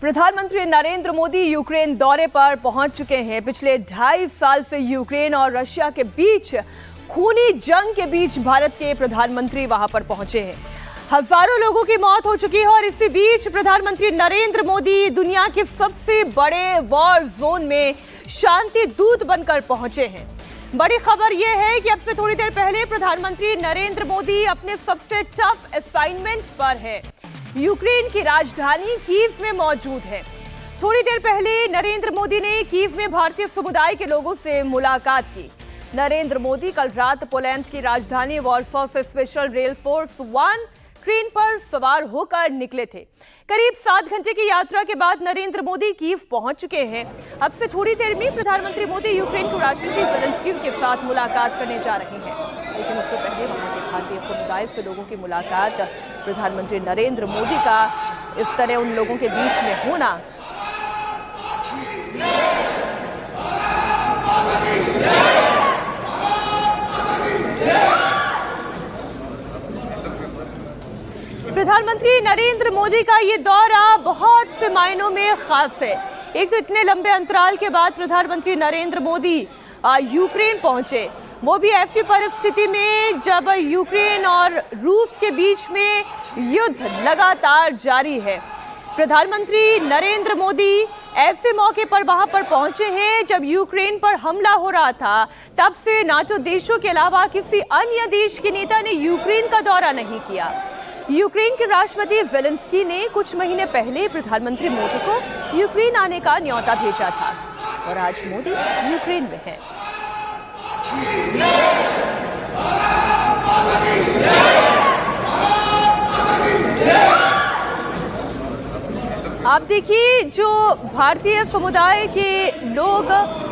प्रधानमंत्री नरेंद्र मोदी यूक्रेन दौरे पर पहुंच चुके हैं। पिछले 2.5 साल से यूक्रेन और रशिया के बीच खूनी जंग के बीच भारत के प्रधानमंत्री वहां पर पहुंचे हैं। हजारों लोगों की मौत हो चुकी है और इसी बीच प्रधानमंत्री नरेंद्र मोदी दुनिया के सबसे बड़े वॉर जोन में शांति दूत बनकर पहुंचे हैं। बड़ी खबर यह है कि अब से थोड़ी देर पहले प्रधानमंत्री नरेंद्र मोदी अपने सबसे टफ असाइनमेंट पर है। यूक्रेन की राजधानी कीव में मौजूद है। थोड़ी देर पहले नरेंद्र मोदी ने कीव में भारतीय समुदाय के लोगों से मुलाकात की। नरेंद्र मोदी कल रात पोलैंड की राजधानी वॉर्सो से स्पेशल रेल फोर्स 1 ट्रेन पर सवार होकर निकले थे। करीब 7 घंटे की यात्रा के बाद नरेंद्र मोदी कीव पहुंच चुके हैं। अब से थोड़ी देर में प्रधानमंत्री मोदी यूक्रेन के राष्ट्रपति ज़ेलेंस्की के साथ मुलाकात करने जा रहे हैं, लेकिन उससे पहले वहां के भारतीय समुदाय से लोगों की मुलाकात प्रधानमंत्री नरेंद्र मोदी का इस तरह उन लोगों के बीच में होना प्रधानमंत्री नरेंद्र मोदी का ये दौरा बहुत से मायनों में खास है। एक तो इतने लंबे अंतराल के बाद प्रधानमंत्री नरेंद्र मोदी यूक्रेन पहुंचे, वो भी ऐसी परिस्थिति में जब यूक्रेन और रूस के बीच में युद्ध लगातार जारी है। प्रधानमंत्री नरेंद्र मोदी ऐसे मौके पर वहां पर पहुंचे हैं जब यूक्रेन पर हमला हो रहा था। तब से नाटो देशों के अलावा किसी अन्य देश के नेता ने यूक्रेन का दौरा नहीं किया। यूक्रेन के राष्ट्रपति ज़ेलेंस्की ने कुछ महीने पहले प्रधानमंत्री मोदी को यूक्रेन आने का न्योता भेजा था और आज मोदी यूक्रेन में हैं। आप देखिए, जो भारतीय समुदाय के लोग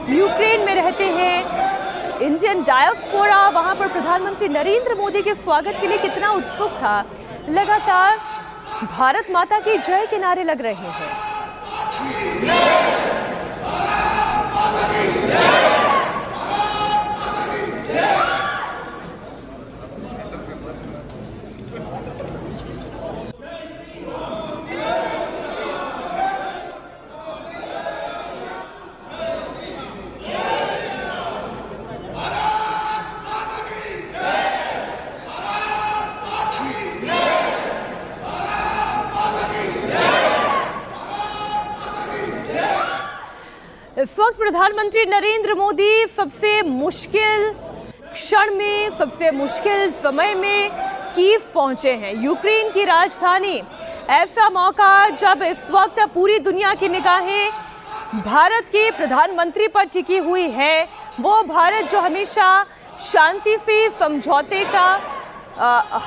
यूक्रेन में रहते हैं, इंडियन डायस्पोरा वहां पर प्रधानमंत्री नरेंद्र मोदी के स्वागत के लिए कितना उत्सुक था। लगातार भारत माता की जय के नारे लग रहे हैं। इस वक्त प्रधानमंत्री नरेंद्र मोदी सबसे मुश्किल क्षण में, सबसे मुश्किल समय में कीव पहुंचे हैं, यूक्रेन की राजधानी। ऐसा मौका जब इस वक्त पूरी दुनिया की निगाहें भारत के प्रधानमंत्री पर टिकी हुई है। वो भारत जो हमेशा शांति से समझौते का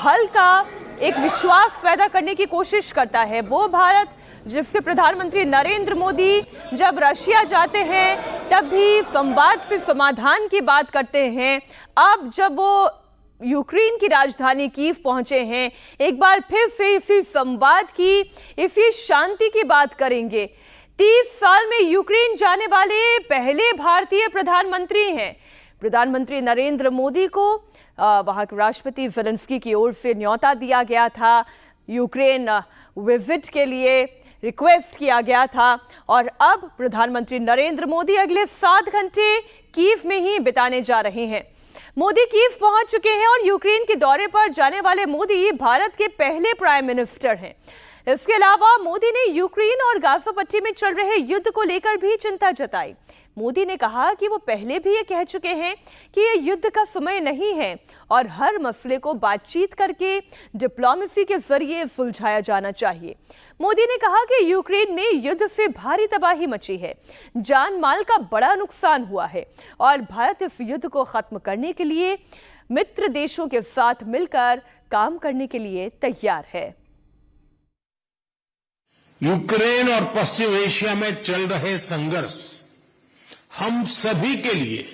हल का एक विश्वास पैदा करने की कोशिश करता है, वो भारत जिसके प्रधानमंत्री नरेंद्र मोदी जब रशिया जाते हैं तब भी संवाद से समाधान की बात करते हैं। अब जब वो यूक्रेन की राजधानी कीव पहुंचे हैं, एक बार फिर से इसी संवाद की, इसी शांति की बात करेंगे। 30 साल में यूक्रेन जाने वाले पहले भारतीय प्रधानमंत्री हैं। प्रधानमंत्री नरेंद्र मोदी को वहां के राष्ट्रपति ज़ेलेंस्की की ओर से न्योता दिया गया था, यूक्रेन विजिट के लिए रिक्वेस्ट किया गया था और अब प्रधानमंत्री नरेंद्र मोदी अगले 7 घंटे कीव में ही बिताने जा रहे हैं। मोदी कीव पहुंच चुके हैं और यूक्रेन के दौरे पर जाने वाले मोदी भारत के पहले प्राइम मिनिस्टर हैं। इसके अलावा मोदी ने यूक्रेन और गाजा पट्टी में चल रहे युद्ध को लेकर भी चिंता जताई। मोदी ने कहा कि वो पहले भी ये कह चुके हैं कि ये युद्ध का समय नहीं है और हर मसले को बातचीत करके डिप्लोमेसी के जरिए सुलझाया जाना चाहिए। मोदी ने कहा कि यूक्रेन में युद्ध से भारी तबाही मची है, जान माल का बड़ा नुकसान हुआ है और भारत इस युद्ध को खत्म करने के लिए मित्र देशों के साथ मिलकर काम करने के लिए तैयार है। यूक्रेन और पश्चिम एशिया में चल रहे संघर्ष हम सभी के लिए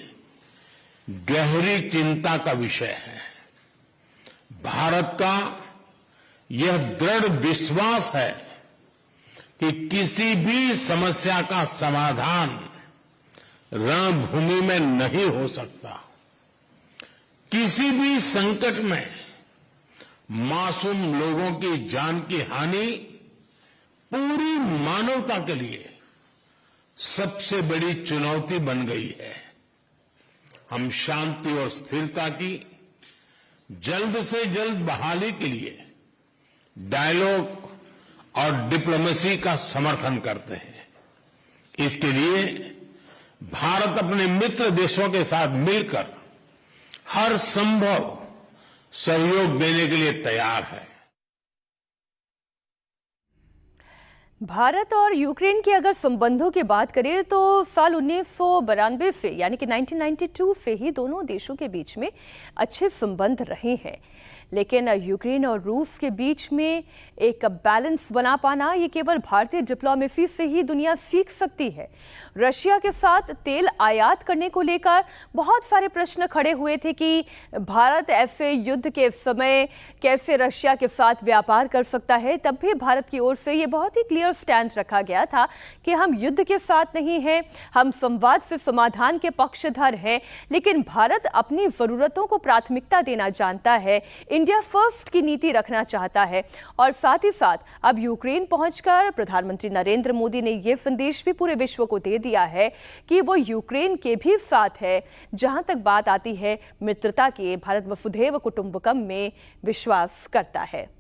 गहरी चिंता का विषय है। भारत का यह दृढ़ विश्वास है कि किसी भी समस्या का समाधान रणभूमि में नहीं हो सकता। किसी भी संकट में मासूम लोगों की जान की हानि पूरी मानवता के लिए सबसे बड़ी चुनौती बन गई है। हम शांति और स्थिरता की जल्द से जल्द बहाली के लिए डायलॉग और डिप्लोमेसी का समर्थन करते हैं। इसके लिए भारत अपने मित्र देशों के साथ मिलकर हर संभव सहयोग देने के लिए तैयार है। भारत और यूक्रेन के अगर संबंधों की बात करें तो साल 1992 से यानी कि 1992 से ही दोनों देशों के बीच में अच्छे संबंध रहे हैं, लेकिन यूक्रेन और रूस के बीच में एक बैलेंस बना पाना ये केवल भारतीय डिप्लोमेसी से ही दुनिया सीख सकती है। रशिया के साथ तेल आयात करने को लेकर बहुत सारे प्रश्न खड़े हुए थे कि भारत ऐसे युद्ध के समय कैसे रशिया के साथ व्यापार कर सकता है। तब भी भारत की ओर से ये बहुत ही क्लियर स्टैंड रखा गया था कि हम युद्ध के साथ नहीं हैं, हम संवाद से समाधान के पक्षधर हैं, लेकिन भारत अपनी जरूरतों को प्राथमिकता देना जानता है, इंडिया फर्स्ट की नीति रखना चाहता है। और साथ ही साथ अब यूक्रेन पहुंचकर प्रधानमंत्री नरेंद्र मोदी ने यह संदेश भी पूरे विश्व को दे दिया है कि वो यूक्रेन के भी साथ है। जहां तक बात आती है मित्रता की, भारत वसुधैव कुटुंबकम में विश्वास करता है।